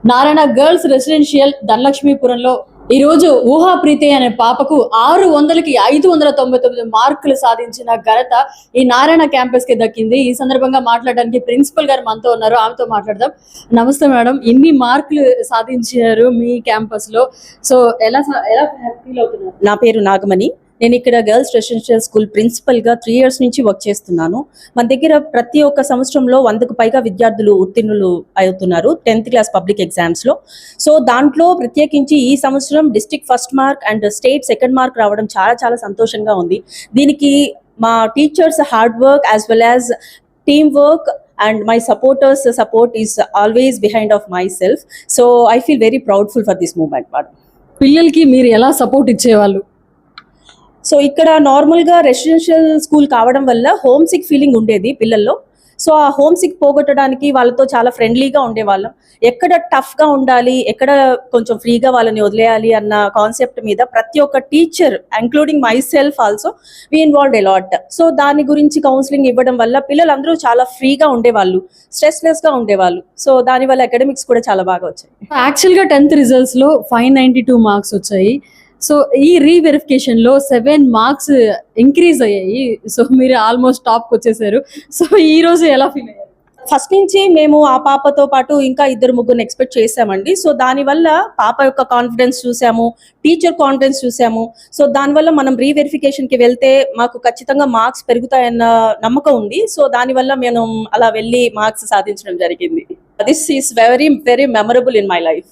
Narayana girls residential ధనలక్ష్మీపురంలో ఈ రోజు ఊహా ప్రీతి అనే పాపకు 600కి 599 మార్కులు సాధించిన ఘనత ఈ నారాయణ క్యాంపస్ కి దక్కింది. ఈ సందర్భంగా మాట్లాడడానికి ప్రిన్సిపల్ గారు మనతో ఉన్నారు, ఆమెతో మాట్లాడదాం. నమస్తే మేడం, ఇన్ని మార్కులు సాధించారు మీ క్యాంపస్ లో, సో ఎలా ఫీల్ అవుతున్నారు? నా పేరు నాగమణి. నేను ఇక్కడ గర్ల్స్ రెసిడెన్షియల్ స్కూల్ ప్రిన్సిపల్గా 3 years నుంచి వర్క్ చేస్తున్నాను. మన దగ్గర ప్రతి ఒక్క సంవత్సరంలో 100కు పైగా విద్యార్థులు ఉత్తీర్ణులు అవుతున్నారు 10th క్లాస్ పబ్లిక్ ఎగ్జామ్స్లో. సో దాంట్లో ప్రత్యేకించి ఈ సంవత్సరం district first mark and state second mark రావడం చాలా చాలా సంతోషంగా ఉంది. దీనికి మా teachers hard work as well as team work and my supporters support is always behind of myself, so I feel very proudful for this movement. పిల్లలకి మీరు ఎలా సపోర్ట్ ఇచ్చేవాళ్ళు? సో ఇక్కడ నార్మల్గా రెసిడెన్షియల్ స్కూల్ కావడం వల్ల హోమ్ సిక్ ఫీలింగ్ ఉండేది పిల్లల్లో. సో ఆ హోమ్ సిక్ పోగొట్టడానికి వాళ్ళతో చాలా ఫ్రెండ్లీగా ఉండేవాళ్ళం. ఎక్కడ టఫ్గా ఉండాలి, ఎక్కడ కొంచెం ఫ్రీగా వాళ్ళని వదిలేయాలి అన్న కాన్సెప్ట్ మీద ప్రతి ఒక్క teacher including myself also we involved a lot. So దాని గురించి కౌన్సిలింగ్ ఇవ్వడం వల్ల పిల్లలందరూ చాలా ఫ్రీగా ఉండేవాళ్ళు, స్ట్రెస్లెస్గా ఉండేవాళ్ళు. సో దానివల్ల అకాడమిక్స్ కూడా చాలా బాగా వచ్చాయి. యాక్చువల్గా 10th రిజల్ట్స్లో 592 మార్క్స్ వచ్చాయి. సో ఈ రీవెరిఫికేషన్ లో 7 మార్క్స్ ఇంక్రీజ్ అయ్యాయి. సో మీరు ఆల్మోస్ట్ టాప్ వచ్చేసారు. సో ఈ రోజు ఎలా ఫీల్ అయ్యారు? ఫస్ట్ నుంచి మేము ఆ పాపతో పాటు ఇంకా 2-3 ఎక్స్పెక్ట్ చేసామండి. సో దానివల్ల పాప యొక్క కాన్ఫిడెన్స్ చూసాము, టీచర్ కాన్ఫిడెన్స్ చూసాము. సో దానివల్ల మనం రీవెరిఫికేషన్కి వెళ్తే మాకు ఖచ్చితంగా మార్క్స్ పెరుగుతాయన్న నమ్మకం ఉంది. సో దానివల్ల మేము అలా వెళ్ళి మార్క్స్ సాధించడం జరిగింది. This is very very memorable in my life.